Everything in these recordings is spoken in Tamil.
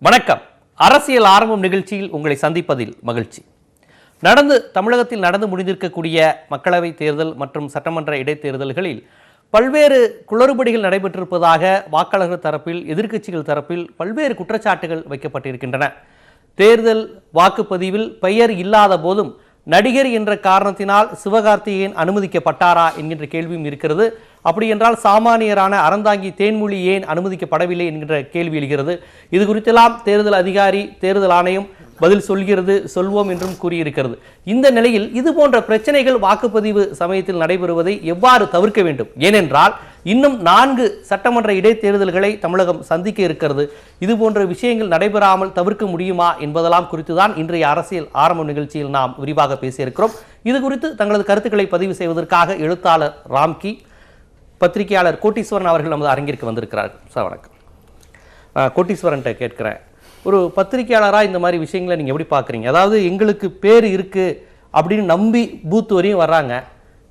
வணக்கம். அரசியல் ஆரம்பம் நிகழ்ச்சியில் உங்களை சந்திப்பதில் மகிழ்ச்சி. தமிழகத்தில் நடந்து முடிந்திருக்கக்கூடிய மக்களவைத் தேர்தல் மற்றும் சட்டமன்ற இடைத்தேர்தல்களில் பல்வேறு குளறுபடிகள் நடைபெற்றிருப்பதாக வாக்காளர்கள் தரப்பில், எதிர்க்கட்சிகள் தரப்பில் பல்வேறு குற்றச்சாட்டுகள் வைக்கப்பட்டிருக்கின்றன. தேர்தல் வாக்குப்பதிவில் பெயர் இல்லாத போதும் நடிகர் என்ற காரணத்தினால் சிவகார்த்திகேயன் அனுமதிக்கப்பட்டாரா என்கின்ற கேள்வியும் இருக்கிறது. அப்படி என்றால் சாமானியரான அறந்தாங்கி தேன்மொழி ஏன் அனுமதிக்கப்படவில்லை என்கின்ற கேள்வி எழுகிறது. இது குறித்தெல்லாம் தேர்தல் அதிகாரி, தேர்தல் ஆணையம் பதில் சொல்வோம் என்றும் கூறியிருக்கிறது. இந்த நிலையில் இது போன்ற பிரச்சனைகள் வாக்குப்பதிவு சமயத்தில் நடைபெறுவதை எவ்வாறு தவிர்க்க வேண்டும்? ஏனென்றால் இன்னும் 4 சட்டமன்ற இடைத்தேர்தல்களை தமிழகம் சந்திக்க இருக்கிறது. இது போன்ற விஷயங்கள் நடைபெறாமல் தவிர்க்க முடியுமா என்பதெல்லாம் குறித்துதான் இன்றைய அரசியல் ஆரம்ப நிகழ்ச்சியில் நாம் விரிவாக பேசியிருக்கிறோம். இது குறித்து தங்களது கருத்துக்களை பதிவு செய்வதற்காக எழுத்தாளர் ராம்கி, பத்திரிகையாளர் கோட்டீஸ்வரன் அவர்கள் நமது அரங்கிற்கு வந்திருக்கிறார்கள். சார் வணக்கம். கோட்டீஸ்வரன்ட்ட கேட்கிறேன், ஒரு பத்திரிகையாளராக இந்த மாதிரி விஷயங்களை நீங்கள் எப்படி பார்க்குறீங்க? அதாவது எங்களுக்கு பேர் இருக்குது அப்படின்னு நம்பி பூத்து வரையும் வர்றாங்க.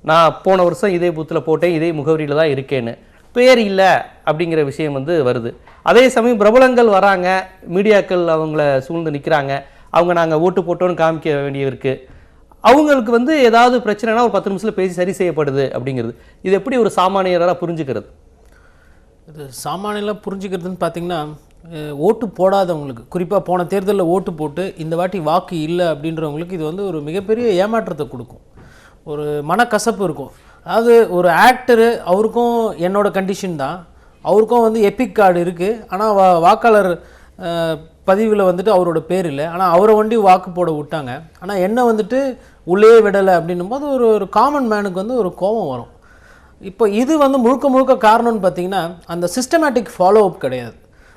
நான் போன வருஷம் இதே பூத்தில் போட்டேன், இதே முகவரியில் தான் இருக்கேன்னு, பேர் இல்லை அப்படிங்கிற விஷயம் வருது. அதே சமயம் பிரபலங்கள் வராங்க, மீடியாக்கள் அவங்கள சூழ்ந்து நிற்கிறாங்க, அவங்க நாங்கள் ஓட்டு போட்டோன்னு காமிக்க வேண்டிய இருக்குது. அவங்களுக்கு ஏதாவது பிரச்சனைனா ஒரு 10 நிமிஷத்தில் பேசி சரி செய்யப்படுது அப்படிங்கிறது. இது எப்படி ஒரு சாமானியராக புரிஞ்சுக்கிறது? இது சாமானியெல்லாம் புரிஞ்சுக்கிறதுன்னு பார்த்தீங்கன்னா, ஓட்டு போடாதவங்களுக்கு, குறிப்பாக போன தேர்தலில் ஓட்டு போட்டு இந்த வாட்டி வாக்கு இல்லை அப்படின்றவங்களுக்கு இது ஒரு மிகப்பெரிய ஏமாற்றத்தை கொடுக்கும். ஒரு மனக்கசப்பு இருக்கும். அதாவது ஒரு ஆக்டரு, அவருக்கும் என்னோட கண்டிஷன் தான், அவருக்கும் எபிக் கார்டு இருக்குது, ஆனால் வாக்காளர் பதிவில் அவரோட பேர் இல்லை, ஆனால் அவரை வாக்கு போட விட்டாங்க, ஆனால் என்ன உள்ளே விடலை அப்படின்னும் போது ஒரு காமன் மேனுக்கு ஒரு கோபம் வரும். இப்போ இது முழுக்க முழுக்க காரணம்னு பார்த்தீங்கன்னா, அந்த சிஸ்டமேட்டிக் ஃபாலோ அப் கிடையாது.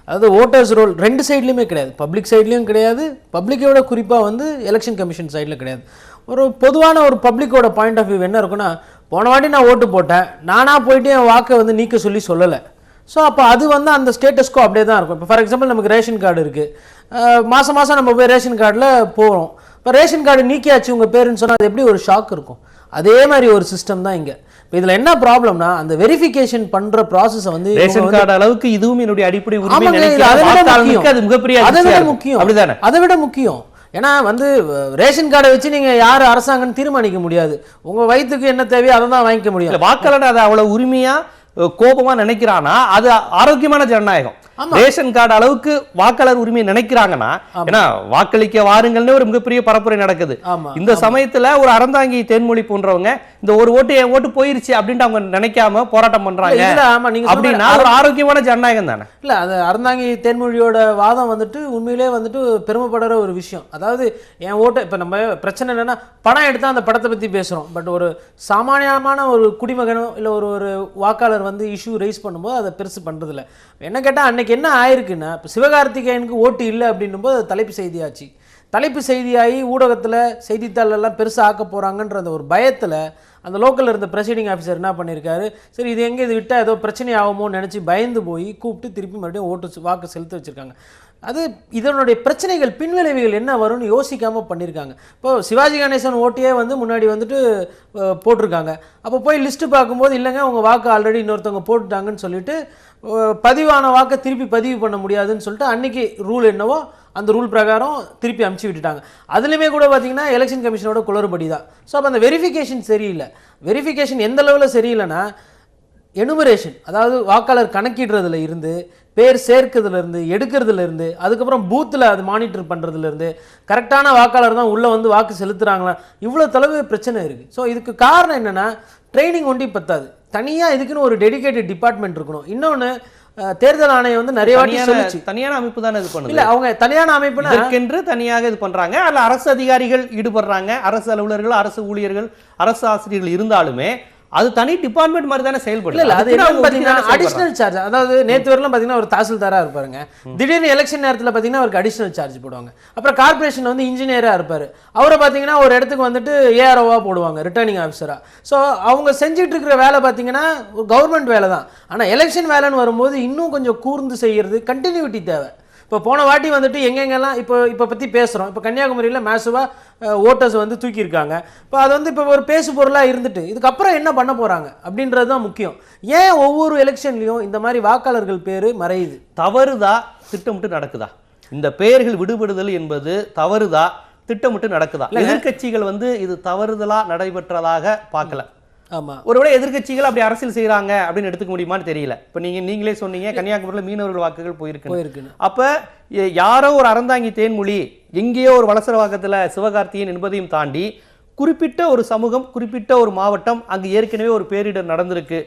அதாவது ஓட்டர்ஸ் ரோல் 2 சைட்லேயுமே கிடையாது, பப்ளிக் சைட்லேயும் கிடையாது, பப்ளிக்கோட குறிப்பாக எலெக்ஷன் கமிஷன் சைடில் கிடையாது. ஒரு பொதுவான ஒரு பப்ளிக்கோட பாயிண்ட் ஆஃப் வியூ என்ன இருக்குன்னா, போன வாட்டி நான் ஓட்டு போட்டேன், நானாக போயிட்டு என் வாக்கை நீக்க சொல்லலை. ஸோ அப்போ அது அந்த ஸ்டேட்டஸ்க்கோ அப்படியே தான் இருக்கும். இப்போ ஃபார் எக்ஸாம்பிள் நமக்கு ரேஷன் கார்டு இருக்குது, மாதம் நம்ம போய் ரேஷன் கார்டில் போகிறோம். இப்போ ரேஷன் கார்டு நீக்கியாச்சு உங்கள் பேருன்னு சொன்னால் அது எப்படி ஒரு ஷாக் இருக்கும். அதே மாதிரி ஒரு சிஸ்டம் தான் இங்கே. இப்போ இதில் என்ன ப்ராப்ளம்னா, அந்த வெரிஃபிகேஷன் பண்ணுற ப்ராசஸை ரேஷன் கார்டு அளவுக்கு இதுவும் என்னுடைய அடிப்படை உரிமை, அதை விட முக்கியம். ஏன்னா ரேஷன் கார்டை வச்சு நீங்கள் யார் அரசாங்கம்னு தீர்மானிக்க முடியாது. உங்கள் வயிற்றுக்கு என்ன தேவையோ அதை தான் வாங்கிக்க முடியும். வாக்காளர் அதை அவ்வளோ உரிமையாக கோபமாக நினைக்கிறானா அது ஆரோக்கியமான ஜனநாயகம். ரேஷன் கார்டு அளவுக்கு வாக்காளர் உரிமையை நினைக்கிறாங்கன்னா, ஏன்னா வாக்களிக்க வாருங்கள்னு ஒரு மிகப்பெரிய பரப்புரை நடக்குது. இந்த சமயத்துல ஒரு அறந்தாங்கி தேன்மொழி போன்றவங்க இந்த ஒரு ஓட்டு என் ஓட்டு போயிருச்சு அப்படின்ட்டு அவங்க நினைக்காம போராட்டம் பண்றாங்க அப்படின்னா ஒரு ஆரோக்கியமான ஜனநாயகம் தானே? இல்ல, அது அறந்தாங்கி தேன்மொழியோட வாதம் உண்மையிலே பெருமைப்படுற ஒரு விஷயம். அதாவது என் ஓட்டு, இப்ப நம்ம பிரச்சனை என்னன்னா, படம் எடுத்தா அந்த படத்தை பத்தி பேசுறோம், பட் ஒரு சாமானியமான ஒரு குடிமகனோ இல்ல ஒரு வாக்காளர் இஷ்யூ ரைஸ் பண்ணும்போது அதை பெருசு பண்றது இல்லை. என்ன கேட்டால் அன்னைக்கு என்ன ஆயிருக்குன்னா, இப்போ சிவகார்த்திகேயனுக்கு ஓட்டு இல்லை அப்படின்னும் போது அது தலைப்பு செய்தியாச்சு. தலைப்பு செய்தியாகி ஊடகத்தில் செய்தித்தாளெல்லாம் பெருசாக ஆக்க போகிறாங்கன்ற அந்த ஒரு பயத்தில் அந்த லோக்கலில் இருந்த ப்ரெசைடிங் ஆஃபீஸர் என்ன பண்ணியிருக்காரு, சரி இது எங்கே இது விட்டால் ஏதோ பிரச்சனை ஆகுமோன்னு நினச்சி பயந்து போய் கூப்பிட்டு திருப்பி மறுபடியும் வாக்கு செலுத்த வச்சுருக்காங்க. அது இதனுடைய பிரச்சனைகள், பின்விளைவுகள் என்ன வரும்னு யோசிக்காமல் பண்ணியிருக்காங்க. இப்போது சிவாஜி கணேசன் ஓட்டையே முன்னாடி போட்டிருக்காங்க. அப்போ போய் லிஸ்ட்டு பார்க்கும்போது இல்லைங்க உங்கள் வாக்கு ஆல்ரெடி இன்னொருத்தவங்க போட்டுட்டாங்கன்னு சொல்லிட்டு பதிவான வாக்கை திருப்பி பதிவு பண்ண முடியாதுன்னு சொல்லிட்டு அன்றைக்கி ரூல் என்னவோ அந்த ரூல் பிரகாரம் திருப்பி அமுச்சு விட்டுட்டாங்க. அதுலேயுமே கூட பார்த்தீங்கன்னா எலெக்ஷன் கமிஷனோட குளறுபடி தான். ஸோ அப்போ அந்த வெரிஃபிகேஷன் சரியில்லை. வெரிஃபிகேஷன் எந்த அளவில் சரியில்லைன்னா, எனுமரேஷன், அதாவது வாக்காளர் கணக்கிடுறதுல இருந்து, பேர் சேர்க்கிறதுலேருந்து, எடுக்கிறதுலேருந்து, அதுக்கப்புறம் பூத்தில் அது மானிட்டர் பண்ணுறதுலேருந்து, கரெக்டான வாக்காளர் தான் உள்ளே வாக்கு செலுத்துகிறாங்களா, இவ்வளோ தொலைவு பிரச்சனை இருக்குது. ஸோ இதுக்கு காரணம் என்னென்னா, ட்ரைனிங் ஒண்டி பத்தாது, தனியாக இதுக்குன்னு ஒரு டெடிகேட்டட் டிபார்ட்மெண்ட் இருக்கணும். இன்னொன்று, தேர்தல் ஆணையம் நிறைய வாட்டி சொல்லிச்சு, தனியான அமைப்பு தானே இது பண்ணுது. இல்லை, அவங்க தனியான அமைப்புனா என்று தனியாக இது பண்ணுறாங்க. அதில் அரசு அதிகாரிகள் ஈடுபடுறாங்க, அரசு அலுவலர்கள், அரசு ஊழியர்கள், அரசு ஆசிரியர்கள் இருந்தாலுமே அது தனி டிபார்ட்மெண்ட் மாதிரி தானே செயல்படுது. இல்ல, அது என்னன்னு பாத்தீங்கன்னா அடிஷனல் சார்ஜ். அதாவது நேத்து வரலாம் பாத்தீங்கன்னா ஒரு தாசில்தாரா இருப்பாருங்க, திடீர்னு எலெக்ஷன் நேரத்தில் பாத்தீங்கன்னா அவருக்கு அடிஷனல் சார்ஜ் போடுவாங்க. அப்புறம் கார்பரேஷன் இன்ஜினியரா இருப்பாரு, அவரை பாத்தீங்கன்னா ஒரு இடத்துக்கு ஏஆர்ஓவா போடுவாங்க, ரிட்டர்னிங் ஆஃபீஸரா. ஸோ அவங்க செஞ்சுட்டு இருக்கிற வேலை பாத்தீங்கன்னா கவர்மெண்ட் வேலை தான். ஆனால் எலெக்ஷன் வேலைன்னு வரும்போது இன்னும் கொஞ்சம் கூர்ந்து செய்யறது, கண்டினியூட்டி தேவை. இப்போ போன வாட்டி எங்கெங்கெல்லாம் இப்போ பற்றி பேசுகிறோம். இப்போ கன்னியாகுமரியில் மேசுவாக ஓட்டர்ஸ் தூக்கியிருக்காங்க. இப்போ அது இப்போ ஒரு பேசு பொருளாக இருந்துட்டு இதுக்கப்புறம் என்ன பண்ண போகிறாங்க அப்படின்றது தான் முக்கியம். ஏன் ஒவ்வொரு எலெக்ஷன்லையும் இந்த மாதிரி வாக்காளர்கள் பேர் மறையுது? தவறுதா திட்டமிட்டு நடக்குதா? இந்த பெயர்கள் விடுபடுதல் என்பது தவறுதா, திட்டமிட்டு நடக்குதா? எதிர்க்கட்சிகள் வந்து இது தவறுதலா நடைபெற்றதாக பார்க்கல. ஆமா, ஒருவேளை எதிர்க்கட்சிகள் அப்படி அரசியல் செய்யறாங்க அப்படின்னு எடுத்துக்க முடியுமான்னு தெரியல. இப்ப நீங்களே சொன்னீங்க கன்னியாகுமரியில் மீனவர்கள் வாக்குகள் போயிருக்கு. அப்ப யாரோ ஒரு அறந்தாங்கி தேன்மொழி, எங்கேயோ ஒரு வலசரவாக்கத்துல சிவகார்த்திகேயன் என்பதையும் தாண்டி குறிப்பிட்ட ஒரு சமூகம், குறிப்பிட்ட ஒரு மாவட்டம், அங்கு ஏற்கனவே ஒரு பேரிடர் நடந்திருக்கு.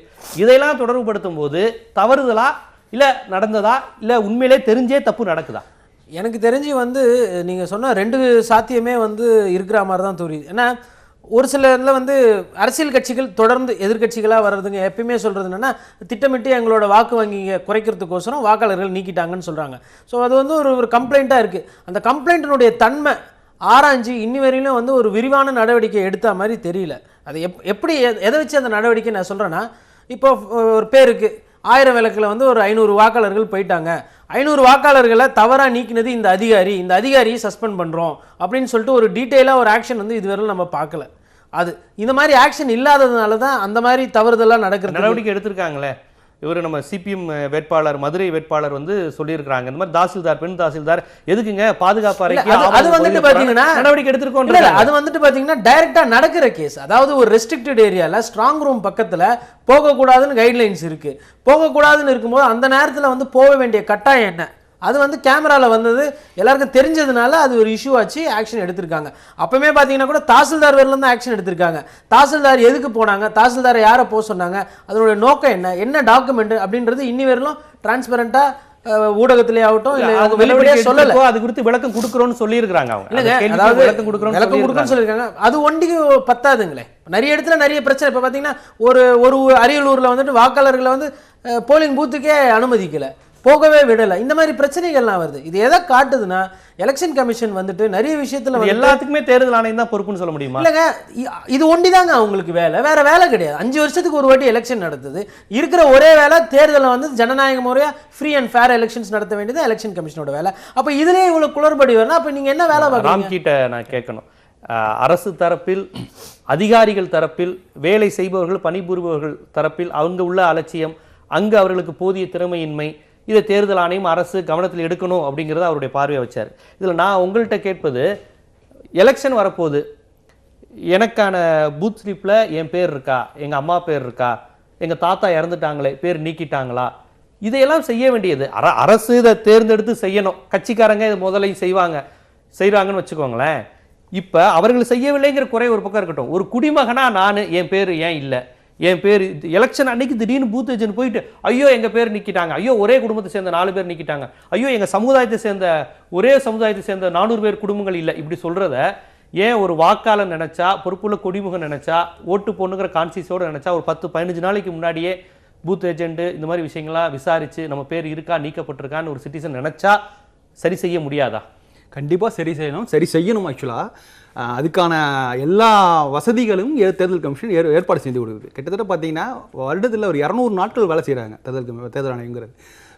இதையெல்லாம் தொடர்பு படுத்தும் போது தவறுதலா இல்ல நடந்ததா, இல்ல உண்மையிலே தெரிஞ்சே தப்பு நடக்குதா? எனக்கு தெரிஞ்சு வந்து நீங்க சொன்ன 2 சாத்தியமே வந்து இருக்கிற மாதிரி தான் தெரியுது. ஏன்னா ஒரு சிலர்ல வந்து அரசியல் கட்சிகள் தொடர்ந்து எதிர்க்கட்சிகளாக வர்றதுங்க எப்பயுமே சொல்கிறது என்னென்னா, திட்டமிட்டு எங்களோட வாக்கு வங்கியை குறைக்கிறதுக்கோசரம் வாக்காளர்கள் நீக்கிட்டாங்கன்னு சொல்கிறாங்க. ஸோ அது வந்து ஒரு கம்ப்ளைண்ட்டாக இருக்குது. அந்த கம்ப்ளைண்ட்டினுடைய தன்மை ஆராய்ஞ்சு இன்னி வரையிலும் வந்து ஒரு விரிவான நடவடிக்கை எடுத்த மாதிரி தெரியல. அது எப்படி எதை வச்சு அந்த நடவடிக்கை நான் சொல்கிறேன்னா, இப்போ ஒரு பேருக்கு 1000 விளக்கில் வந்து ஒரு 500 வாக்காளர்கள் போயிட்டாங்க. 500 வாக்காளர்களை தவறாக நீக்கினது இந்த அதிகாரியை சஸ்பெண்ட் பண்ணுறோம் அப்படின்னு சொல்லிட்டு ஒரு டீட்டெயிலாக ஒரு ஆக்ஷன் வந்து இதுவரையிலும் நம்ம பார்க்கல. அது இந்த மாதிரி ஆக்ஷன் இல்லாததுனால தான் அந்த மாதிரி தவறுதெல்லாம் நடக்கிறது. நடவடிக்கை எடுத்திருக்காங்களே. இவர் நம்ம சிபிஎம் வேட்பாளர், மதுரை வேட்பாளர் வந்து சொல்லியிருக்காங்க, இந்த மாதிரி தாசில்தார், பெண் தாசில்தார் எதுக்குங்க பாதுகாப்பு அறைக்கு அது வந்துட்டு பாத்தீங்கன்னா நடவடிக்கை எடுத்திருக்கோம். அது வந்துட்டு பாத்தீங்கன்னா டைரக்டா நடக்கிற கேஸ். அதாவது ஒரு ரெஸ்ட்ரிக்டட் ஏரியால ஸ்ட்ராங் ரூம் பக்கத்துல போகக்கூடாதுன்னு கைட்லைன்ஸ் இருக்கு. போகக்கூடாதுன்னு இருக்கும்போது அந்த நேரத்தில் வந்து போக வேண்டிய கட்டாயம் என்ன, அது வந்து கேமராவில் வந்தது எல்லாருக்கும் தெரிஞ்சதுனால அது ஒரு இஷ்யூ ஆச்சு, ஆக்ஷன் எடுத்திருக்காங்க. அப்பவுமே பார்த்தீங்கன்னா கூட தாசில்தார் வரலாம் தான் ஆக்ஷன் எடுத்திருக்காங்க. தாசில்தார் எதுக்கு போனாங்க, தாசில்தாரை யாரை போக சொன்னாங்க, அதனுடைய நோக்கம் என்ன டாக்குமெண்ட் அப்படின்றது இன்னி வரலும் டிரான்ஸ்பரண்டாக ஊடகத்திலே ஆகட்டும் இல்லை வெளிப்படையா சொல்லல. அது குறித்து விளக்கம் கொடுக்குறோம்னு சொல்லியிருக்காங்க அவங்க. இல்லைங்க, அதாவது விளக்கம் கொடுக்குறோம்னு சொல்லியிருக்காங்க. அது ஒண்டிக்கு பத்தாதுங்களே. நிறைய இடத்துல நிறைய பிரச்சனை. இப்போ பார்த்தீங்கன்னா ஒரு அரியலூரில் வந்துட்டு வாக்காளர்களை வந்து போலிங் பூத்துக்கே அனுமதிக்கலை, போகவே விடலை. இந்த மாதிரி பிரச்சனைகள்லாம் வருது. இது எதை காட்டுதுன்னா, எலெக்ஷன் கமிஷன் வந்துட்டு நிறைய விஷயத்துல எல்லாத்துக்குமே தேர்தல் ஆணையம் தான் பொறுப்புன்னு சொல்ல முடியுமா? இல்லைங்க, இது ஒண்டிதாங்க அவங்களுக்கு வேலை, வேற வேலை கிடையாது. 5 வருஷத்துக்கு ஒரு வாட்டி எலெக்ஷன் நடத்துது. இருக்கிற ஒரே வேலை தேர்தலை வந்து ஜனநாயக முறையா ஃப்ரீ அண்ட் ஃபேர் எலெக்ஷன்ஸ் நடத்த வேண்டியது எலெக்ஷன் கமிஷனோட வேலை. அப்ப இதுலயே இவ்வளவு குளறுபடி வரணும். அப்ப நீங்க என்ன வேலை பார்க்கறீங்க? ராம் கிட்ட நான் கேட்கணும். அரசு தரப்பில், அதிகாரிகள் தரப்பில், வேலை செய்பவர்கள், பணிபுரிபவர்கள் தரப்பில் அவங்க உள்ள அலட்சியம், அங்கு அவர்களுக்கு போதிய திறமையின்மை, இதை தேர்தல் ஆணையம் அரசு கவனத்தில் எடுக்கணும் அப்படிங்கிறத அவருடைய பார்வையை வச்சார். இதில் நான் உங்கள்கிட்ட கேட்பது, எலெக்ஷன் வரப்போகுது, எனக்கான பூத் ஸ்லிப்பில் என் பேர் இருக்கா, எங்கள் அம்மா பேர் இருக்கா, எங்கள் தாத்தா இறந்துட்டாங்களே பேர் நீக்கிட்டாங்களா, இதையெல்லாம் செய்ய வேண்டியது அரசு. இதை தேர்ந்தெடுத்து செய்யணும். கட்சிக்காரங்க இதை முதல்ல செய்கிறாங்கன்னு வச்சுக்கோங்களேன். இப்போ அவர்கள் செய்யவில்லைங்கிற குறை ஒரு பக்கம் இருக்கட்டும். ஒரு குடிமகனா நான், என் பேர் ஏன் இல்லை, என் பேர் எலெக்ஷன் அன்னைக்கு திடீர்னு பூத் ஏஜென்ட் போயிட்டு ஐயோ எங்கள் பேர் நிற்கிட்டாங்க, ஐயோ ஒரே குடும்பத்தை சேர்ந்த 4 பேர் நிற்கிட்டாங்க, ஐயோ எங்கள் ஒரே சமுதாயத்தை சேர்ந்த 400 பேர் குடும்பங்கள் இல்லை, இப்படி சொல்கிறத ஏன் ஒரு வாக்காளர் நினச்சா, பொறுப்புள்ள குடிமுகம் நினச்சா, ஓட்டு போடணுங்கிற கான்சியஸோடு நினச்சா ஒரு 10-15 நாளைக்கு முன்னாடியே பூத் ஏஜென்ட் இந்த மாதிரி விஷயங்கள்லாம் விசாரித்து நம்ம பேர் இருக்கா நீக்கப்பட்டிருக்கான்னு ஒரு சிட்டிசன் நினச்சா சரி செய்ய முடியாதா? கண்டிப்பாக சரி செய்யணும். ஆக்சுவலாக அதுக்கான எல்லா வசதிகளும் தேர்தல் கமிஷன் ஏற்பாடு செஞ்சு கொடுக்குது. கிட்டத்தட்ட பார்த்தீங்கன்னா வருடத்தில் ஒரு 200 நாட்கள் வேலை செய்கிறாங்க தேர்தல் ஆணையங்கிறது.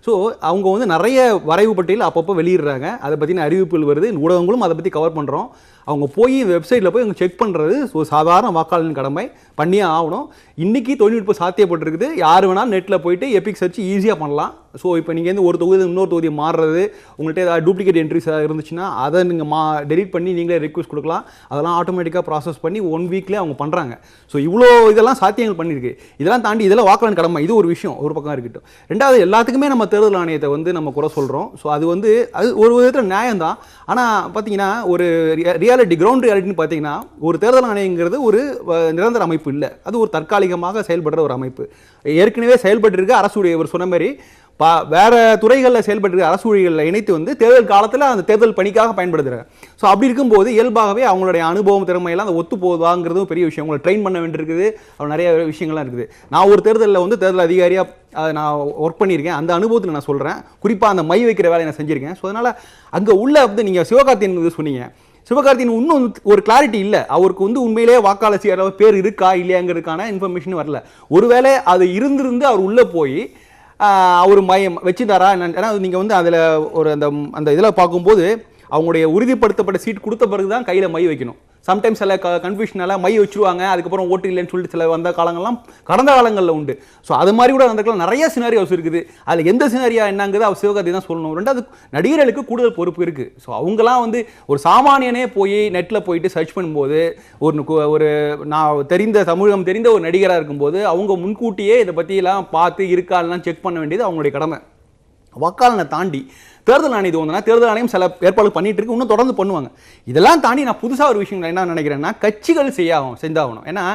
ஸோ அவங்க வந்து நிறைய வரைவு பட்டியல் அப்பப்போ வெளியிடுறாங்க. அதை பற்றின அறிவிப்புகள் வருது, ஊடகங்களும் அதை பற்றி கவர் பண்ணுறோம். அவங்க போய் வெப்சைட்டில் போய் அவங்க செக் பண்ணுறது ஒரு சாதாரண வாக்காளரின் கடமை, பண்ணியே ஆகணும். இன்றைக்கி தொழில்நுட்பம் சாத்தியப்பட்டிருக்குது. யார் வேணாலும் நெட்டில் போயிட்டு எபிக் சர்ச் ஈஸியாக பண்ணலாம். ஸோ இப்போ நீங்கள் வந்து ஒரு தொகுதி இன்னொரு தொகுதியை மாறுறது, உங்கள்கிட்ட ஏதாவது டூப்ளிகேட் என்ட்ரிஸ் இருந்துச்சுன்னா அதை நீங்கள் டெலிட் பண்ணி நீங்களே ரெக்வஸ்ட் கொடுக்கலாம். அதெல்லாம் ஆட்டோமேட்டிக்காக ப்ராசஸ் பண்ணி 1 வீக்லேயே அவங்க பண்ணுறாங்க. ஸோ இவ்வளோ இதெல்லாம் சாத்தியங்கள் பண்ணியிருக்கு. இதெல்லாம் தாண்டி இதெல்லாம் வாக்காளர் கடமை, இது ஒரு விஷயம் ஒரு பக்கம் இருக்கட்டும். ரெண்டாவது, எல்லாத்துக்குமே நம்ம தேர்தல் ஆணையத்தை வந்து நம்ம குறை சொல்கிறோம். ஸோ அது ஒரு விதத்தில் நியாயம்தான். ஆனால் பார்த்தீங்கன்னா ஒரு கிரவுண்ட் ரியாலிட்டின்னு பார்த்தீங்கன்னா, ஒரு தேர்தல் ஆணையங்கிறது ஒரு நிரந்தர அமைப்பு இல்லை, அது ஒரு தற்காலிகமாக செயல்படுற ஒரு அமைப்பு. ஏற்கனவே செயல்பட்டு இருக்க அரசுடைய ஒரு சொன்ன மாதிரி வேற துறைகளில் செயல்பட்டு அரசு ஊழியர்களை இணைத்து வந்து தேர்தல் காலத்தில் அந்த தேர்தல் பணிக்காக பயன்படுத்துகிறாங்க. ஸோ அப்படி இருக்கும்போது இயல்பாகவே அவங்களுடைய அனுபவம் திறமையெல்லாம் அந்த ஒத்து போகுதாங்கிறதும் பெரிய விஷயம். அவங்களை ட்ரெயின் பண்ண வேண்டியிருக்குது, நிறைய விஷயங்கள்லாம் இருக்குது. நான் ஒரு தேர்தலில் வந்து தேர்தல் அதிகாரியாக நான் ஒர்க் பண்ணியிருக்கேன். அந்த அனுபவத்தில் நான் சொல்கிறேன். குறிப்பாக அந்த மை வைக்கிற வேலையை நான் செஞ்சுருக்கேன். ஸோ அதனால் அங்கே உள்ள வந்து நீங்கள் சிவகார்த்திகேயன் சொன்னீங்க, சிவகார்த்திகேயன் இன்னும் ஒரு கிளாரிட்டி இல்லை. அவருக்கு வந்து உண்மையிலேயே வாக்காளர் யாராவது பேர் இருக்கா இல்லையாங்கிறதுக்கான இன்ஃபர்மேஷன் வரல. ஒருவேளை அது இருந்திருந்து அவர் உள்ளே போய் அவர் மையம் வச்சுட்டாரா என்னன்னு. ஏன்னா நீங்கள் வந்து அதில் ஒரு அந்த இதில் பார்க்கும்போது அவங்களுடைய உறுதிப்படுத்தப்பட்ட சீட் கொடுத்த பிறகு தான் கையில் மை வைக்கணும். சம்டைம்ஸ் சில கன்ஃபியூஷனால மை வச்சுருவாங்க, அதுக்கப்புறம் ஓட்டு இல்லைன்னு சொல்லிட்டு சில வந்த காலங்கள்லாம் கடந்த காலங்களில் உண்டு. ஸோ அது மாதிரி கூட வந்திருக்கலாம். நிறைய சினாரியோஸ் இருக்குது. அதில் எந்த சினாரியா என்னங்கிறது அவர் சிவகார்த்தி தான் சொல்லணும். ரெண்டாவது நடிகர்களுக்கு கூடுதல் பொறுப்பு இருக்குது. ஸோ அவங்களாம் வந்து ஒரு சாமானியனே போய் நெட்டில் போயிட்டு சர்ச் பண்ணும்போது ஒரு நான் தமிழகம் தெரிந்த ஒரு நடிகராக இருக்கும்போது அவங்க முன்கூட்டியே இதை பற்றியெல்லாம் பார்த்து இருக்காலாம் செக் பண்ண வேண்டியது அவங்களுடைய கடமை. வாக்காளனை தாண்டி தேர்தல் ஆணையம் இது வந்தனா தேர்தல் ஆணையம் சில ஏற்பாடு பண்ணிட்டு இருக்கு, இன்னும் தொடர்ந்து பண்ணுவாங்க. இதெல்லாம் தாண்டி நான் புதுசாக ஒரு விஷயம் என்ன நினைக்கிறேன்னா, கட்சிகள் செஞ்சாகணும். ஏன்னா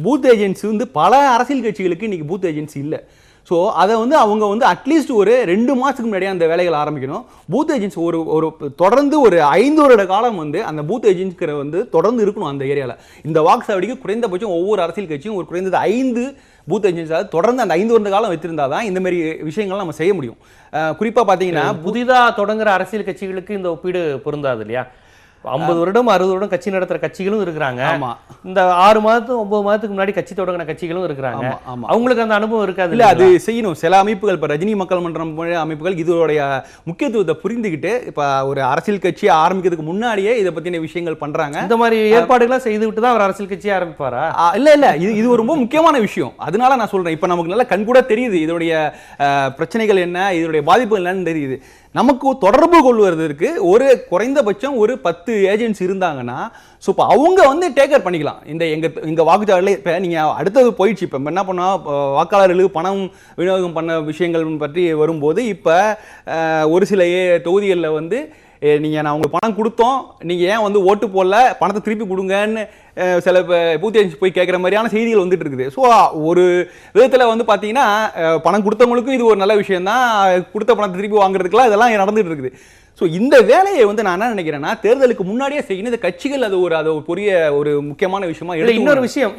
பூத் ஏஜென்சி வந்து பல அரசியல் கட்சிகளுக்கு இன்னைக்கு பூத் ஏஜென்சி இல்லை. ஸோ அதை வந்து அவங்க வந்து அட்லீஸ்ட் ஒரு 2 மாதத்துக்கு முன்னாடியே அந்த வேலைகள் ஆரம்பிக்கணும். பூத் ஏஜென்சி ஒரு தொடர்ந்து ஒரு 5 வருட காலம் வந்து அந்த பூத் ஏஜென்சிக்கிற வந்து தொடர்ந்து இருக்கணும் அந்த ஏரியாவில். இந்த வாக்குச்சாவடிக்கு குறைந்தபட்சம் ஒவ்வொரு அரசியல் கட்சியும் ஒரு குறைந்தது 5 பூத் ஏஜென்சி தொடர்ந்து அந்த 5 வருட காலம் வச்சிருந்தா தான் இந்த மாதிரி விஷயங்கள் நம்ம செய்ய முடியும். குறிப்பாக பார்த்தீங்கன்னா புதிதாக தொடங்குற அரசியல் கட்சிகளுக்கு இந்த ஒப்பீடு பொருந்தாது இல்லையா? 50 வருடம் 60 வருடம் கட்சி நடத்துற கட்சிகளும் இருக்கிறாங்க. இந்த 6 மாதத்துக்கு 9 மாதத்துக்கு முன்னாடி கட்சி தொடங்கின கட்சிகளும் இருக்கிறாங்க. அவங்களுக்கு அந்த அனுபவம் இருக்காது இல்ல, அது செய்யணும். சில அமைப்புகள் இப்ப ரஜினி மக்கள் மன்றம் அமைப்புகள் இதோடைய முக்கியத்துவத்தை புரிந்துகிட்டு இப்ப ஒரு அரசியல் கட்சி ஆரம்பிக்கிறதுக்கு முன்னாடியே இதை பத்தின விஷயங்கள் பண்றாங்க. இந்த மாதிரி ஏற்பாடுகளை செய்து விட்டு தான் அவர் அரசியல் கட்சியை ஆரம்பிப்பாரா? இல்ல இது ஒரு ரொம்ப முக்கியமான விஷயம். அதனால நான் சொல்றேன், இப்ப நமக்கு நல்லா கண் கூட தெரியுது இதோடைய பிரச்சனைகள் என்ன, இதோடைய பாதிப்புகள் என்னன்னு தெரியுது. நமக்கு தொடர்பு கொள்வதற்கு ஒரு குறைந்தபட்சம் ஒரு 10 ஏஜென்ட்ஸ் இருந்தாங்கன்னா, ஸோ இப்போ அவங்க வந்து டேக்கர் பண்ணிக்கலாம். எங்க வாக்குச்சாவடியில் இப்போ நீங்கள் அடுத்தது போயிடுச்சு. இப்போ என்ன பண்ணோம், வாக்காளர்களுக்கு பணம் விநியோகம் பண்ண விஷயங்கள் பற்றி வரும்போது இப்போ ஒரு சில தொகுதிகளில் வந்து நான் உங்களுக்கு பணம் கொடுத்தோம், நீங்கள் ஏன் வந்து ஓட்டு போடல, பணத்தை திருப்பி கொடுங்கன்னு சில பூத் ஏஜென்சி போய் கேட்குற மாதிரியான செய்திகள் வந்துட்டு இருக்குது. ஸோ ஒரு விதத்தில் வந்து பார்த்தீங்கன்னா பணம் கொடுத்தவங்களுக்கும் இது ஒரு நல்ல விஷயம் தான், கொடுத்த பணத்தை திருப்பி வாங்குறதுக்குலாம் இதெல்லாம் நடந்துட்டு இருக்குது. ஸோ இந்த வேலையை வந்து நான் என்ன நினைக்கிறேன்னா, தேர்தலுக்கு முன்னாடியே செய்யணும். இந்த கட்சிகள் அது ஒரு பெரிய ஒரு முக்கியமான விஷயமா.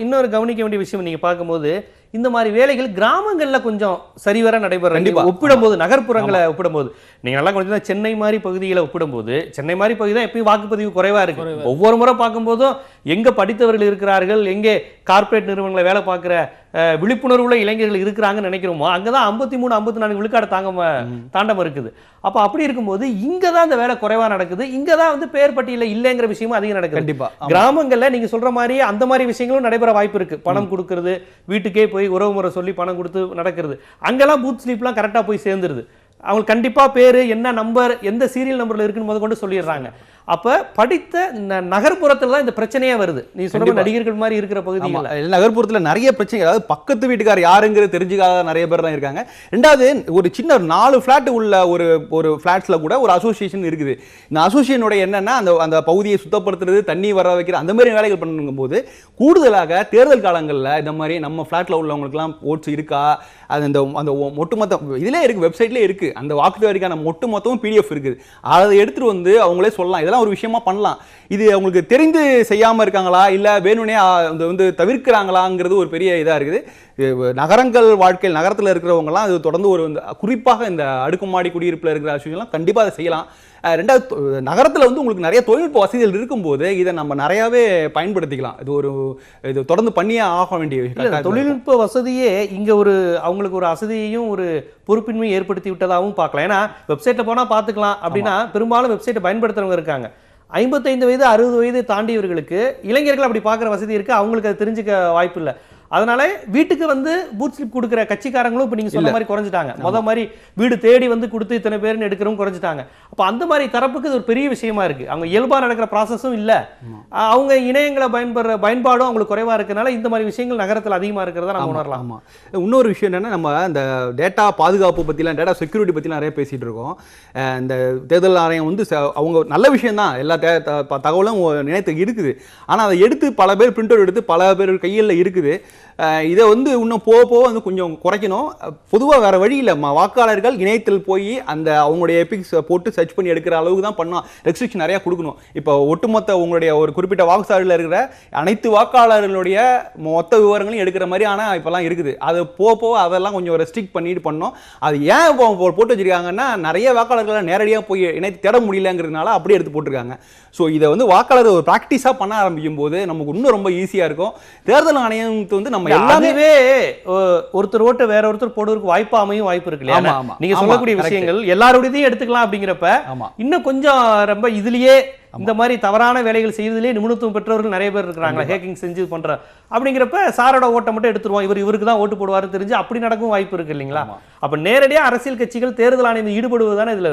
இன்னொரு கவனிக்க வேண்டிய விஷயம் நீங்க பார்க்கும்போது, இந்த மாதிரி வேலைகள் கிராமங்களில் கொஞ்சம் சரிவர நடைபெற ஒப்பிடும்போது, நகர்ப்புறங்களை ஒப்பிடும்போது, நீங்க நல்லா கொஞ்சம் சென்னை மாதிரி பகுதிகளை ஒப்பிடும்போது, சென்னை மாதிரி பகுதி தான் எப்பயும் வாக்குப்பதிவு குறைவா இருக்கு. ஒவ்வொரு முறை பார்க்கும்போதும் எங்க படித்தவர்கள் இருக்கிறார்கள், எங்கே கார்பரேட் நிறுவனங்களை வேலை பார்க்குற விழிப்புணர்வுள்ள இளைஞர்கள் இருக்கிறாங்கன்னு நினைக்கிறோமோ, அங்கதான் 53 54 விழுக்காடு தாண்டம் இருக்குது. அப்ப அப்படி இருக்கும்போது இங்கதான் அந்த வேலை குறைவா நடக்குது. இங்கதான் வந்து பெயர் பட்டியல இல்லைங்கிற விஷயமும் அதிகம் நடக்குது. கண்டிப்பா கிராமங்கள்ல நீங்க சொல்ற மாதிரி அந்த மாதிரி விஷயங்களும் நடைபெற வாய்ப்பு இருக்கு. பணம் கொடுக்கறது, வீட்டுக்கே போய் உறவு முறை சொல்லி பணம் கொடுத்து நடக்கிறது. அங்கெல்லாம் பூத் ஸ்லிப்லாம் கரெக்டா போய் சேர்ந்துருது. அவங்க கண்டிப்பா பேரு என்ன நம்பர் எந்த சீரியல் நம்பர்ல இருக்குன்னு முத கொண்டு சொல்லிடுறாங்க. அப்ப படித்த நகர்ப்புறத்துல தான் இந்த பிரச்சனையே வருது. நீ சொல்ற நடிகர்கள் மாதிரி இருக்கிற பகுதிகள்ல நகர்ப்புறத்துல நிறைய பிரச்சனை, அதாவது பக்கத்து வீட்டுக்காரர் யாருங்கிறது தெரிஞ்சுக்காத நிறைய பேர் தான் இருக்காங்க. ரெண்டாவது ஒரு சின்ன 4 ஃபிளாட் உள்ள ஒரு ஃபிளாட்ஸ்ல கூட ஒரு அசோசியேஷன் இருக்குது. இந்த அசோசியேஷனோட என்னன்னா அந்த பகுதியை சுத்தப்படுத்துறது, தண்ணி வர வைக்கிற அந்த மாதிரி வேலைகள் பண்ணும் போது கூடுதலாக தேர்தல் காலங்களில் இந்த மாதிரி நம்ம ஃபிளாட்ல உள்ளவங்களுக்குலாம் ஓட்ஸ் இருக்கா, அது அந்த ஒட்டுமொத்த இதிலே இருக்கு, வெப்சைட்லேயே இருக்கு. அந்த வாக்குச்சாவடிக்கான ஒட்டுமொத்தமும் PDF இருக்குது. அதை எடுத்துட்டு வந்து அவங்களே சொல்லலாம், இதெல்லாம் ஒரு விஷயமா பண்ணலாம். இது அவங்களுக்கு தெரிந்து செய்யாம இருக்காங்களா இல்ல வேணும்னே வந்து தவிர்க்கிறாங்களாங்கிறது ஒரு பெரிய இதா இருக்குது. நகரங்கள் வாழ்க்கையில் நகரத்தில் இருக்கிறவங்கலாம் அது தொடர்ந்து ஒரு குறிப்பாக இந்த அடுக்குமாடி குடியிருப்பில் இருக்கிற விஷயம்லாம் கண்டிப்பாக அதை செய்யலாம். ரெண்டாவது, நகரத்தில் வந்து உங்களுக்கு நிறைய தொழில்நுட்ப வசதிகள் இருக்கும்போது இதை நம்ம நிறையாவே பயன்படுத்திக்கலாம். இது தொடர்ந்து பண்ணியே ஆக வேண்டிய விஷயம். தொழில்நுட்ப வசதியே இங்கே அவங்களுக்கு ஒரு வசதியையும் ஒரு பொறுப்பின்மையும் ஏற்படுத்தி விட்டதாகவும் பார்க்கலாம். ஏன்னா வெப்சைட்டில் போனால் பார்த்துக்கலாம் அப்படின்னா பெரும்பாலும் வெப்சைட்டை பயன்படுத்துறவங்க இருக்காங்க. 55 வயது 60 வயது தாண்டியவர்களுக்கு இளைஞர்கள் அப்படி பார்க்குற வசதி இருக்குது, அவங்களுக்கு அது தெரிஞ்சுக்க வாய்ப்பு இல்லை. அதனால வீட்டுக்கு வந்து பூத் ஸ்லிப் கொடுக்குற கட்சிக்காரங்களும் இப்போ நீங்கள் சொன்ன மாதிரி குறைஞ்சிட்டாங்க. மாதிரி வீடு தேடி வந்து கொடுத்து இத்தனை பேர்னு எடுக்கிறவங்க குறைஞ்சிட்டாங்க. அப்போ அந்த மாதிரி தரப்புக்கு இது ஒரு பெரிய விஷயமா இருக்கு. அவங்க இயல்பாக நடக்கிற ப்ராசஸும் இல்லை, அவங்க இணையங்களை பயன்பாடும் அவங்களுக்கு குறைவா இருக்கிறதுனால இந்த மாதிரி விஷயங்கள் நகரத்தில் அதிகமாக இருக்கிறத நம்ம உணரலாம். ஆமாம். இன்னொரு விஷயம் என்னன்னா, நம்ம இந்த டேட்டா பாதுகாப்பு பற்றிலாம், டேட்டா செக்யூரிட்டி பற்றிலாம் நிறைய பேசிகிட்டு இருக்கோம். இந்த தேர்தல் ஆணையம் வந்து அவங்க நல்ல விஷயம் தான், எல்லா தகவலும் நினைத்து இருக்குது. ஆனால் அதை எடுத்து பல பேர் பிரிண்ட் அவுட் எடுத்து பல பேர் கையில் இருக்குது. இதை வந்து இன்னும் போக வந்து கொஞ்சம் குறைக்கணும். பொதுவாக வேறு வழி இல்லை, வாக்காளர்கள் இணையத்தில் போய் அந்த அவங்களுடைய எபிக்ஸ் போட்டு சர்ச் பண்ணி எடுக்கிற அளவுக்கு தான் பண்ணணும். ரெஸ்ட்ரிக்ஷன் நிறையா கொடுக்கணும். இப்போ ஒட்டுமொத்த உங்களுடைய ஒரு குறிப்பிட்ட வாக்குச்சாவடியில் இருக்கிற அனைத்து வாக்காளர்களுடைய மொத்த விவரங்களையும் எடுக்கிற மாதிரி ஆனால் இப்போலாம் இருக்குது. அது போக அதெல்லாம் கொஞ்சம் ரெஸ்ட்ரிக்ட் பண்ணிட்டு பண்ணோம். அது ஏன் போட்டு வச்சிருக்காங்கன்னா, நிறைய வாக்காளர்களை நேரடியாக போய் இணைத்து தேட முடியலங்கிறதுனால அப்படியே எடுத்து போட்டிருக்காங்க. ஸோ இதை வந்து வாக்காளர் ஒரு ப்ராக்டிஸாக பண்ண ஆரம்பிக்கும் போது நமக்கு இன்னும் ரொம்ப ஈஸியாக இருக்கும். தேர்தல் ஆணையத்துக்கு வந்து வந்து நம்ம எல்லாமே எல்லாமே ஒருத்தர் ஓட்டு வேற ஒருத்தர் போடுறதுக்கு வாய்ப்பு அமையும் வாய்ப்பு இருக்கு இல்லையா? ஆமா, ஆமா. நீங்க ஆமா, சொல்லக்கூடிய correct. விஷயங்கள் எல்லாரோடையும் எடுத்துக்கலாம் அப்படிங்கிறப்ப ஆமா. இன்னும் கொஞ்சம் ரொம்ப இதுலயே இந்த மாதிரி தவறான வேலைகள் செய்வதிலே நிபுணத்துவம் பெற்றவர்கள் நிறைய பேர் இருக்கிறாங்க. ஹேக்கிங் செஞ்சு பண்ற அப்படிங்கிறப்ப சாரோட ஓட்டை மட்டும் எடுத்துருவோம், இவருக்கு தான் ஓட்டு போடுவாரு தெரிஞ்சு அப்படி நடக்கும் வாய்ப்பு இருக்கு இல்லைங்களா? அப்ப நேரடியா அரசியல் கட்சிகள் தேர்தல் ஆணையம் ஈடுபடுவதுதானே இதுல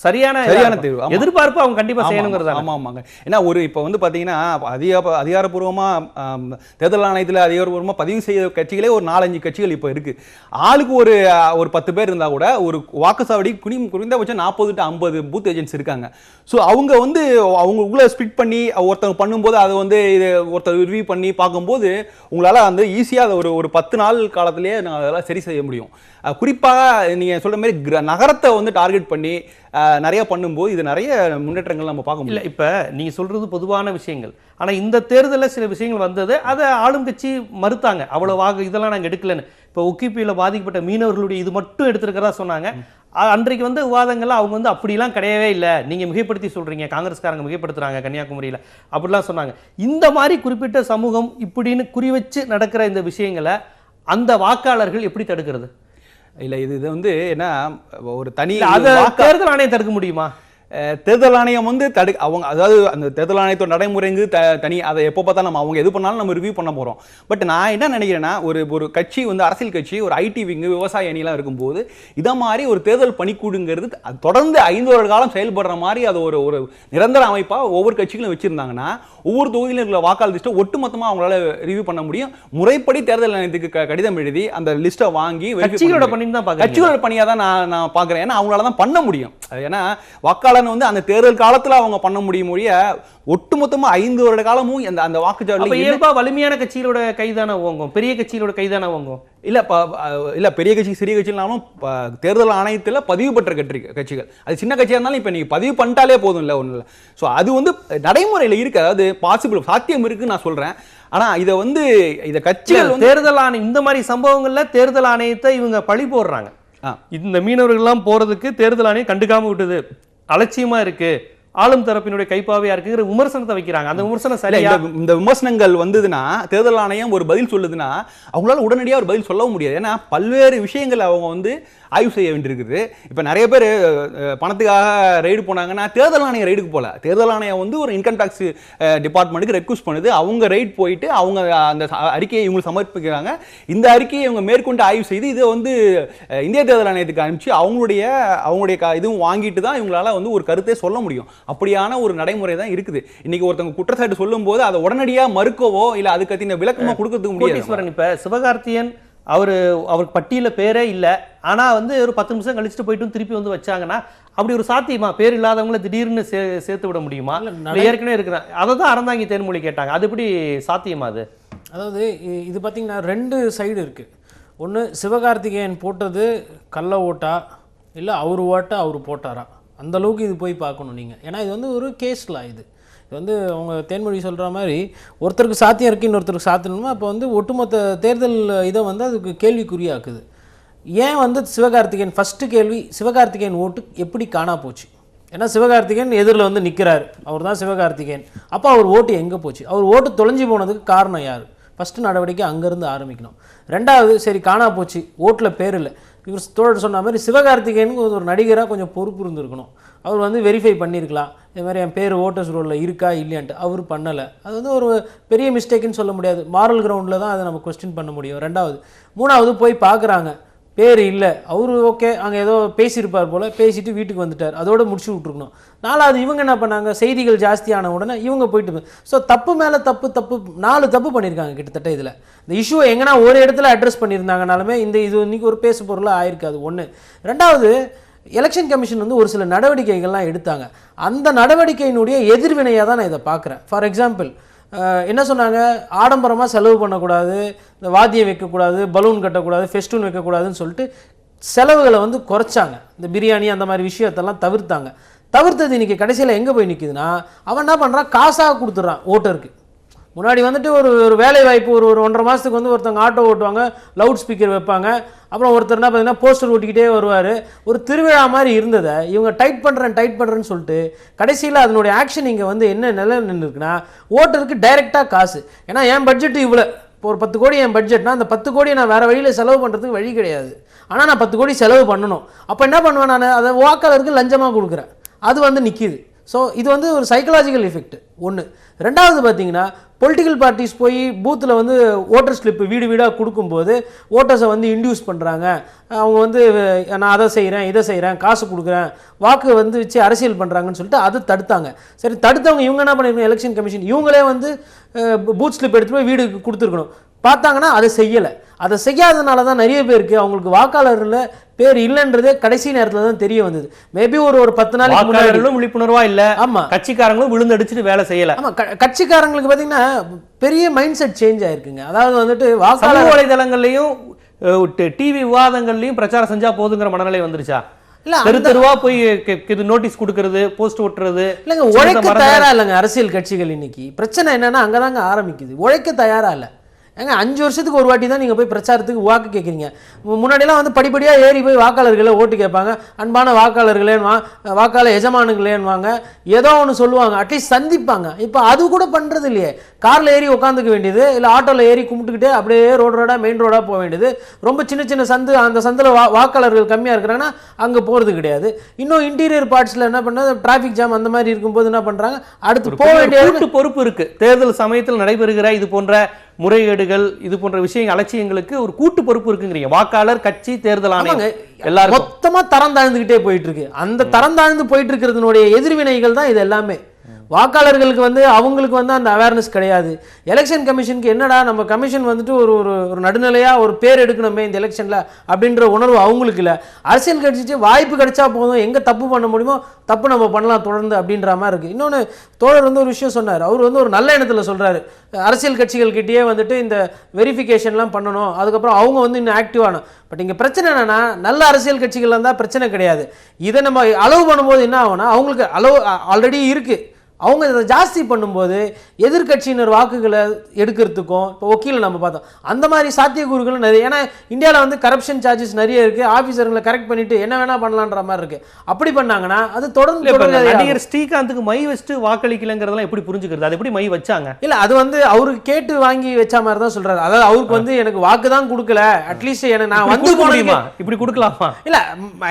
சரியான தீர்வு. ஆமா. எதிர்பார்ப்பு அவங்க கண்டிப்பா ஆமா, செய்யணுங்கிறதா? ஆமா, ஆமாங்க. ஏன்னா இப்போ வந்து பாத்தீங்கன்னா அதிகாரப்பூர்வமா தேர்தல் ஆணையத்தில் அதிகாரப்பூர்வமா பதிவு செய்த கட்சிகளே ஒரு 4-5 கட்சிகள் இப்போ இருக்கு. ஆளுக்கு ஒரு 10 பேர் இருந்தா கூட ஒரு வாக்குச்சாவடி குறைந்தபட்சம் 40 to 50 பூத் ஏஜென்ட்ஸ் இருக்காங்க. ஸோ அவங்க வந்து அவங்க உள்ள ஸ்பிட் பண்ணி ஒருத்தவங்க பண்ணும்போது அதை வந்து ஒருத்தர் ரிவ்யூ பண்ணி பார்க்கும்போது உங்களால் வந்து ஈஸியாக அதை ஒரு 10 நாள் காலத்திலேயே நான் அதெல்லாம் சரி செய்ய முடியும். குறிப்பாக நீங்கள் சொல்கிற மாதிரி நகரத்தை வந்து டார்கெட் பண்ணி நிறைய பண்ணும்போது இது நிறைய முன்னேற்றங்கள் நம்ம பார்க்க முடியும். இல்லை, இப்போ நீங்கள் சொல்கிறது பொதுவான விஷயங்கள். ஆனால் இந்த தேர்தலில் சில விஷயங்கள் வந்தது, அதை ஆளும் கட்சி மறுத்தாங்க. அவ்வளவாக இதெல்லாம் நாங்கள் எடுக்கலன்னு. இப்போ ஒக்கிப்பியில் பாதிக்கப்பட்ட மீனவர்களுடைய இது மட்டும் எடுத்திருக்கிறதா சொன்னாங்க. அன்றைக்கு வந்து விவாதங்கள்ல அவங்க வந்து அப்படிலாம் கிடையவே இல்லை, நீங்கள் மிகைப்படுத்தி சொல்கிறீங்க, காங்கிரஸ்காரங்க மிகைப்படுத்துகிறாங்க கன்னியாகுமரியில் அப்படிலாம் சொன்னாங்க. இந்த மாதிரி குறிப்பிட்ட சமூகம் இப்படின்னு குறி வச்சு நடக்கிற இந்த விஷயங்களை அந்த வாக்காளர்கள் எப்படி தடுக்கிறது? இல்லை, இது வந்து என்ன ஒரு தனி தேர்தல் ஆணையம் தடுக்க முடியுமா? தேர்தல் ஆணையம் வந்து அவங்க அதாவது அந்த தேர்தல் ஆணையத்தோட நடைமுறைங்கு தனி, அதை எப்போ பார்த்தா நம்ம அவங்க எது பண்ணாலும் நம்ம ரிவ்யூ பண்ண போகிறோம். பட் நான் என்ன நினைக்கிறேன்னா ஒரு கட்சி வந்து அரசியல் கட்சி ஒரு ஐடி விங்கு விவசாய அணிலாம் இருக்கும்போது இதை மாதிரி ஒரு தேர்தல் பணிக்கூடுங்கிறது தொடர்ந்து 5 வருட காலம் செயல்படுற மாதிரி அது ஒரு நிரந்தர அமைப்பாக ஒவ்வொரு கட்சிகளும் வச்சுருந்தாங்கன்னா ஒவ்வொரு தொகுதியிலும் இருக்கிற வாக்காளர் லிஸ்ட்டை ஒட்டுமொத்தமாக அவங்களால ரிவ்யூ பண்ண முடியும். முறைப்படி தேர்தல் ஆணையத்துக்கு கடிதம் எழுதி அந்த லிஸ்ட்டை வாங்கி கட்சிகளோட பணியாக தான் நான் பார்க்குறேன். ஏன்னா அவங்களால தான் பண்ண முடியும். ஏன்னா வாக்காளர் வந்து அந்த தேர்தல் காலத்துல அவங்க பண்ண முடியும் மொழிய ஒட்டுமொத்தமா 5 வருட காலமும் அந்த வாக்குச்சாவடி இயல்பா வலிமையான கட்சிகளோட கைதான ஓங்கும், பெரிய கட்சிகளோட கைதான ஓங்கும். இல்ல பெரிய கட்சி சிறிய கட்சினாலும் தேர்தல் ஆணையத்தில் பதிவு பெற்ற கட்சிகள் அது சின்ன கட்சியா இருந்தாலும் இப்ப நீங்க பதிவு பண்ணிட்டாலே போதும் இல்ல ஒண்ணு. ஸோ அது வந்து நடைமுறையில் இருக்கு, அதாவது பாசிபிள் சாத்தியம் இருக்குன்னு நான் சொல்றேன். ஆனா இதை வந்து இதை கட்சிகள் தேர்தல் ஆணையம் இந்த மாதிரி சம்பவங்கள்ல தேர்தல் ஆணையத்தை இவங்க பழி போடுறாங்க. இந்த மீனவர்கள்லாம் போறதுக்கு தேர்தல் ஆணையம் கண்டுக்காம விட்டது, அலட்சியமா இருக்கு, ஆளும் தரப்பினுடைய கைப்பாவையா இருக்குங்கிற விமர்சனத்தை வைக்கிறாங்க. அந்த விமர்சனம் சரியா? இந்த விமர்சனங்கள் வந்ததுன்னா தேர்தல் ஆணையம் ஒரு பதில் சொல்லுதுன்னா அவங்களால உடனடியாக ஒரு பதில் சொல்லவும் முடியாது. ஏன்னா பல்வேறு விஷயங்கள் அவங்க வந்து ஆய்வு செய்ய வேண்டியிருக்குது. இப்போ நிறைய பேர் பணத்துக்காக ரெய்டு போனாங்கன்னா தேர்தல் ஆணையம் ரெய்டுக்கு போகல, தேர்தல் ஆணையம் வந்து ஒரு இன்கம் டேக்ஸ் டிபார்ட்மெண்ட்டுக்கு ரெக்வஸ்ட் பண்ணுது. அவங்க ரெய்ட் போயிட்டு அவங்க அந்த அறிக்கையை இவங்க சமர்ப்பிக்கிறாங்க. இந்த அறிக்கையை இவங்க மேற்கொண்டு ஆய்வு செய்து இதை வந்து இந்திய தேர்தல் ஆணையத்துக்கு அனுப்பிச்சு அவங்களுடைய இதுவும் வாங்கிட்டு தான் இவங்களால வந்து ஒரு கருத்தை சொல்ல முடியும். அப்படியான ஒரு நடைமுறை தான் இருக்குது. இன்னைக்கு ஒருத்தவங்க குற்றச்சாட்டு சொல்லும் போது அதை உடனடியாக மறுக்கவோ இல்லை அதுக்கு அத்தின விளக்கமா கொடுக்கறதுக்கு முடியாது. இப்ப சிவகார்த்தியன் அவருக்கு பட்டியல பேரே இல்லை, ஆனா வந்து ஒரு 10 நிமிஷம் கழிச்சுட்டு போயிட்டு திருப்பி வந்து வச்சாங்கன்னா அப்படி ஒரு சாத்தியமா? பேர் இல்லாதவங்களை திடீர்னு சேர்த்து விட முடியுமா? ஏற்கனவே இருக்கிறேன் அதை தான் அறந்தாங்கி தேன்மொழி கேட்டாங்க, அது எப்படி சாத்தியமா? அது அதாவது இது பார்த்தீங்கன்னா 2 சைடு இருக்கு. ஒன்று, சிவகார்த்திகேயன் போட்டது கள்ள ஓட்டா இல்லை அவர் ஓட்டை அவர் போட்டாரா, அந்த அளவுக்கு இது போய் பார்க்கணும் நீங்கள். ஏன்னா இது வந்து ஒரு கேஸ்ல இது வந்து அவங்க தேன்மொழி சொல்கிற மாதிரி ஒருத்தருக்கு சாத்தியம் இருக்குது இன்னொருத்தருக்கு சாத்தியணுமா, அப்போ வந்து ஒட்டுமொத்த தேர்தல் இதை வந்து அதுக்கு கேள்விக்குறியாக்குது. ஏன் வந்து சிவகார்த்திகேயன் ஃபஸ்ட்டு கேள்வி, சிவகார்த்திகேயன் ஓட்டு எப்படி காணா போச்சு? ஏன்னா சிவகார்த்திகேயன் எதிரில் வந்து நிற்கிறார், அவர் தான் சிவகார்த்திகேயன். அப்போ அவர் ஓட்டு எங்கே போச்சு? அவர் ஓட்டு தொலைஞ்சி போனதுக்கு காரணம் யார்? ஃபஸ்ட்டு நடவடிக்கை அங்கேருந்து ஆரம்பிக்கணும். ரெண்டாவது, சரி காணா போச்சு, ஓட்டில் பேர் இல்லை, இவர் தோழர் சொன்ன மாதிரி சிவகார்த்திகேயனுக்கு ஒரு நடிகராக கொஞ்சம் பொறுப்பு இருந்திருக்கணும். அவர் வந்து வெரிஃபை பண்ணியிருக்கலாம், இது மாதிரி என் பேர் ஓட்டர்ஸ் ரோலில் இருக்கா இல்லையான்ட்டு. அவர் பண்ணலை. அது வந்து ஒரு பெரிய மிஸ்டேக்குன்னு சொல்ல முடியாது, மாரல் கிரவுண்டில் தான் அதை நம்ம கொஸ்டின் பண்ண முடியும். ரெண்டாவது. மூணாவது, போய் பார்க்குறாங்க, பேர் இல்லை, அவர் ஓகே அங்கே ஏதோ பேசியிருப்பார் போல், பேசிட்டு வீட்டுக்கு வந்துட்டார், அதோடு முடிச்சு விட்ருக்கணும். நாலாவது, இவங்க என்ன பண்ணாங்க, செய்திகள் ஜாஸ்தியான உடனே இவங்க போயிட்டு, ஸோ தப்பு மேலே தப்பு 4 தப்பு பண்ணியிருக்காங்க கிட்டத்தட்ட. இதில் இந்த இஷ்யூவை எங்கன்னா ஒரு இடத்துல அட்ரஸ் பண்ணியிருந்தாங்கனாலுமே இது இன்னைக்கு ஒரு பேசு பொருளாக ஆயிருக்காது. ஒன்று. ரெண்டாவது, எலெக்ஷன் கமிஷன் வந்து ஒரு சில நடவடிக்கைகள்லாம் எடுத்தாங்க, அந்த நடவடிக்கையினுடைய எதிர்வினையாக தான் நான் இதை பார்க்குறேன். ஃபார் எக்ஸாம்பிள் என்ன சொன்னாங்க, ஆடம்பரமாக செலவு பண்ணக்கூடாது, இந்த வாத்தியம் வைக்கக்கூடாது, பலூன் கட்டக்கூடாது, ஃபெஸ்டூன் வைக்கக்கூடாதுன்னு சொல்லிட்டு செலவுகளை வந்து குறைச்சாங்க. இந்த பிரியாணி அந்த மாதிரி விஷயத்தெல்லாம் தவிர்த்தது இன்றைக்கி கடைசியில் எங்கே போய் நிற்குதுன்னா, அவன் என்ன பண்ணுறான், காசாக கொடுத்துட்றான் ஓட்டருக்கு. முன்னாடி வந்துட்டு ஒரு வேலை வாய்ப்பு ஒரு 1.5 மாதத்துக்கு வந்து ஒருத்தவங்க ஆட்டோ ஓட்டுவாங்க, லவுட் ஸ்பீக்கர் வைப்பாங்க, அப்புறம் ஒருத்தர் என்ன பார்த்தீங்கன்னா போஸ்டர் ஓட்டிக்கிட்டே வருவார், ஒரு திருவிழா மாதிரி இருந்ததை இவங்க டைட் பண்ணுறேன்னு சொல்லிட்டு கடைசியில் அதனுடைய ஆக்ஷன் இங்கே வந்து என்ன நிலை நின்றுருக்குன்னா, ஓட்டருக்கு டைரெக்டாக காசு. ஏன்னா என் பட்ஜெட்டு இவ்வளோ, இப்போ ஒரு 10 கோடி என் பட்ஜெட்னா அந்த 10 கோடியை நான் வேறு வழியில் செலவு பண்ணுறதுக்கு வழி கிடையாது. ஆனால் நான் 10 கோடி செலவு பண்ணணும். அப்போ என்ன பண்ணுவேன், நான் அதை வாக்காளருக்கு லஞ்சமாக கொடுக்குறேன், அது வந்து நிற்கிது. ஸோ இது வந்து ஒரு சைக்கலாஜிக்கல் எஃபெக்ட் ஒன்று. ரெண்டாவது பார்த்தீங்கன்னா பொலிட்டிக்கல் பார்ட்டிஸ் போய் பூத்தில் வந்து ஓட்டர் ஸ்லிப்பு வீடு வீடாக கொடுக்கும்போது ஓட்டர்ஸை வந்து இன்டியூஸ் பண்ணுறாங்க. அவங்க வந்து நான் அதை செய்கிறேன் இதை செய்கிறேன் காசு கொடுக்குறேன் வாக்கு வந்து வச்சு அரசியல் பண்ணுறாங்கன்னு சொல்லிட்டு அது தடுத்தாங்க. சரி, தடுத்தவங்க இவங்க என்ன பண்ணிருக்கணும், எலெக்ஷன் கமிஷன் இவங்களே வந்து பூத் ஸ்லிப் எடுத்து போய் வீடு கொடுத்துருக்கணும். பார்த்தாங்கன்னா அதை செய்யலை. அதை செய்யாததுனால தான் நிறைய பேருக்கு அவங்களுக்கு வாக்காளர்களில் பேர் இல்லைன்றதே கடைசி நேரத்தில் தான் தெரிய வந்தது. மேபி ஒரு 10 நாளைக்கு முன்னாடி விழிப்புணர்வா இல்லை, ஆமா கட்சிக்காரங்களும் விழுந்தடிச்சுட்டு வேலை செய்யலை. ஆமா, கட்சிக்காரங்களுக்கு பார்த்தீங்கன்னா பெரிய மைண்ட் செட் சேஞ்ச் ஆயிருக்குங்க. அதாவது வந்துட்டு வாக்காளர் வலைதளங்கள்லையும் டிவி விவாதங்கள்லையும் பிரச்சாரம் செஞ்சா போதுங்கிற மனநிலை வந்துருச்சா? இல்ல தெருவா போய் நோட்டீஸ் கொடுக்கறது, போஸ்ட் ஓட்டுறது இல்லைங்க, உழைக்க தயாரா இல்லைங்க அரசியல் கட்சிகள். இன்னைக்கு பிரச்சனை என்னன்னா அங்கதாங்க ஆரம்பிக்குது. உழைக்க தயாரா இல்லை. ஏங்க 5 வருஷத்துக்கு ஒரு வாட்டி தான் நீங்கள் போய் பிரச்சாரத்துக்கு வாக்கு கேட்குறீங்க. முன்னாடியெல்லாம் வந்து படிப்படியாக ஏறி போய் வாக்காளர்களை ஓட்டு கேட்பாங்க. அன்பான வாக்காளர்களேன்வா, வாக்காளர் எஜமானுங்களேன்வாங்க, ஏதோ ஒன்று சொல்லுவாங்க, அட்லீஸ்ட் சந்திப்பாங்க. இப்போ அது கூட பண்ணுறது இல்லையே. காரில் ஏறி உட்காந்துக்க வேண்டியது, இல்லை ஆட்டோவில் ஏறி கும்பிட்டுக்கிட்டே அப்படியே ரோடாக மெயின் ரோடாக போக வேண்டியது. ரொம்ப சின்ன சின்ன சந்து, அந்த சந்தில் வாக்காளர்கள் கம்மியாக இருக்கிறாங்கன்னா அங்கே போகிறது கிடையாது. இன்னும் இன்டீரியர் பார்ட்ஸில் என்ன பண்ணால் டிராஃபிக் ஜாம் அந்த மாதிரி இருக்கும்போது என்ன பண்ணுறாங்க, அடுத்து போக வேண்டிய பொறுப்பு இருக்குது. தேர்தல் சமயத்தில் நடைபெறுகிற இது போன்ற முறைகேடுகள், இது போன்ற விஷயங்கள், அலட்சியங்களுக்கு ஒரு கூட்டு பொறுப்பு இருக்குங்கிறீங்க. வாக்காளர், கட்சி, தேர்தல் ஆணையம் எல்லாரும் மொத்தமா தரம் தாழ்ந்துகிட்டே போயிட்டு இருக்கு. அந்த தரம் தாழ்ந்து போயிட்டு இருக்கிறதுனுடைய எதிர்வினைகள் தான் இது எல்லாமே. வாக்காளர்களுக்கு வந்து அவங்களுக்கு வந்து அந்த அவேர்னஸ் கிடையாது. எலெக்ஷன் கமிஷனுக்கு என்னடா நம்ம கமிஷன் வந்துட்டு ஒரு நடுநிலையாக ஒரு பேர் எடுக்கணுமே இந்த எலெக்ஷனில் அப்படின்ற உணர்வு அவங்களுக்கு இல்லை. அரசியல் கட்சிக்கு வாய்ப்பு கிடைச்சா போதும், எங்கே தப்பு பண்ண முடியுமோ தப்பு நம்ம பண்ணலாம் தொடர்ந்து அப்படின்ற மாதிரி இருக்குது. இன்னொன்று தோழர் வந்து ஒரு விஷயம் சொன்னார். அவர் வந்து ஒரு நல்ல எண்ணத்தில் சொல்கிறாரு, அரசியல் கட்சிகள்கிட்டயே வந்துட்டு இந்த வெரிஃபிகேஷன்லாம் பண்ணணும், அதுக்கப்புறம் அவங்க வந்து இன்னும் ஆக்டிவான. பட் இங்கே பிரச்சனை என்னன்னா, நல்ல அரசியல் கட்சிகள் இருந்தால் பிரச்சனை கிடையாது. இதை நம்ம அளவு பண்ணும்போது என்ன ஆகும்னா, அவங்களுக்கு அளவு ஆல்ரெடி இருக்குது, அவங்க இதை ஜாஸ்தி பண்ணும்போது எதிர்கட்சியினர் வாக்குகளை எடுக்கிறதுக்கும், இப்போ வக்கீல் நம்ம பார்த்தோம், அந்த மாதிரி சாத்தியக்கூறுகளும் நிறைய. ஏன்னா இந்தியாவில் வந்து கரப்ஷன் சார்ஜஸ் நிறைய இருக்குது, ஆஃபீஸர்களை கரெக்ட் பண்ணிட்டு என்ன வேணால் பண்ணலான்ற மாதிரி இருக்குது. அப்படி பண்ணாங்கன்னா அது தொடர்ந்து நடிகர் ஸ்ரீகாந்துக்கு மை வச்சுட்டு வாக்களிக்கலங்கிறதெல்லாம் எப்படி புரிஞ்சுக்கிறது? அது எப்படி மை வச்சாங்க? இல்லை, அது வந்து அவருக்கு கேட்டு வாங்கி வச்ச மாதிரி தான் சொல்கிறாரு. அதாவது அவருக்கு வந்து எனக்கு வாக்கு தான் கொடுக்கல, அட்லீஸ்ட் எனக்கு நான் வந்து முடியுமா இப்படி கொடுக்கலாமா? இல்லை,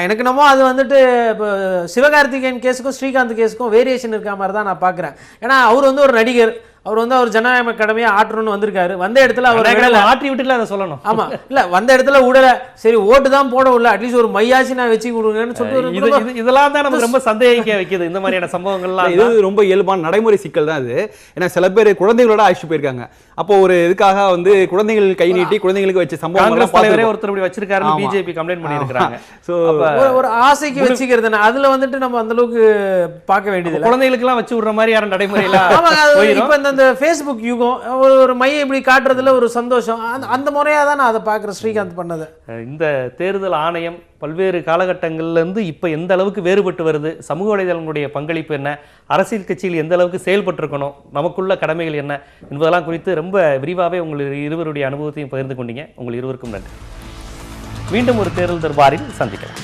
எனக்கு என்னமோ அது வந்துட்டு இப்போ சிவகார்த்திகேயன் கேஸுக்கும் ஸ்ரீகாந்த் கேஸுக்கும் வேரியேஷன் இருக்க மாதிரி தான் நான் பார்க்குறேன். ஏன்னா அவர் வந்து ஒரு நடிகர், அவர் வந்து அவர் ஜனநாயக கடமையை ஆற்றணும்னு வந்திருக்காரு. வந்த இடத்துல அவர் ஆற்றி விட்டுல அதை சொல்லணும். ஆமா, இல்ல வந்த இடத்துல விடல, சரி ஓட்டு தான் போட விடல, அட்லீஸ்ட் ஒரு மையாசி நான் வச்சு கொடுங்கன்னு சொல்லிட்டு இதெல்லாம் தான் நமக்கு ரொம்ப சந்தேகிக்க வைக்குது. இந்த மாதிரியான சம்பவங்கள்லாம் இது ரொம்ப இயல்பான நடைமுறை சிக்கல் தான் இது. ஏன்னா சில பேர் குழந்தைகளோட அழைச்சிட்டு போயிருக்காங்க. அப்போ ஒரு இதுக்காக வந்து குழந்தைகள் கை நீட்டி குழந்தைகளுக்கு வச்ச சம்பவம் தலைவரே ஒருத்தர் இப்படி வச்சிருக்காரு, பிஜேபி கம்ப்ளைண்ட் பண்ணியிருக்காங்க. சோ ஒரு ஆசைக்கு வச்சுக்கிறது, அதுல வந்துட்டு நம்ம அந்த அளவுக்கு பார்க்க வேண்டியது குழந்தைகளுக்கு எல்லாம் வச்சு விடுற மாதிரி யாரும் நடைமுறையில. இப்ப இந்த ஃபேஸ்புக் யுகம் ஒரு மையை இப்படி காட்டுறதுல ஒரு சந்தோஷம், அந்த முறையா தான் நான் அதை பார்க்குறேன் ஸ்ரீகாந்த் பண்ணது. இந்த தேர்தல் ஆணையம் பல்வேறு காலகட்டங்கள்லேருந்து இப்போ எந்த அளவுக்கு வேறுபட்டு வருது, சமூக வலைதளங்களுடைய பங்களிப்பு என்ன, அரசியல் கட்சியில் எந்த அளவுக்கு செயல்பட்டிருக்கணும், நமக்குள்ள கடமைகள் என்ன என்பதெல்லாம் குறித்து ரொம்ப விரிவாகவே உங்கள் இருவருடைய அனுபவத்தையும் பகிர்ந்து கொண்டீங்க. உங்கள் இருவருக்கும் நன்றி. மீண்டும் ஒரு தேர்தல் தர்பாரில் சந்திக்கலாம்.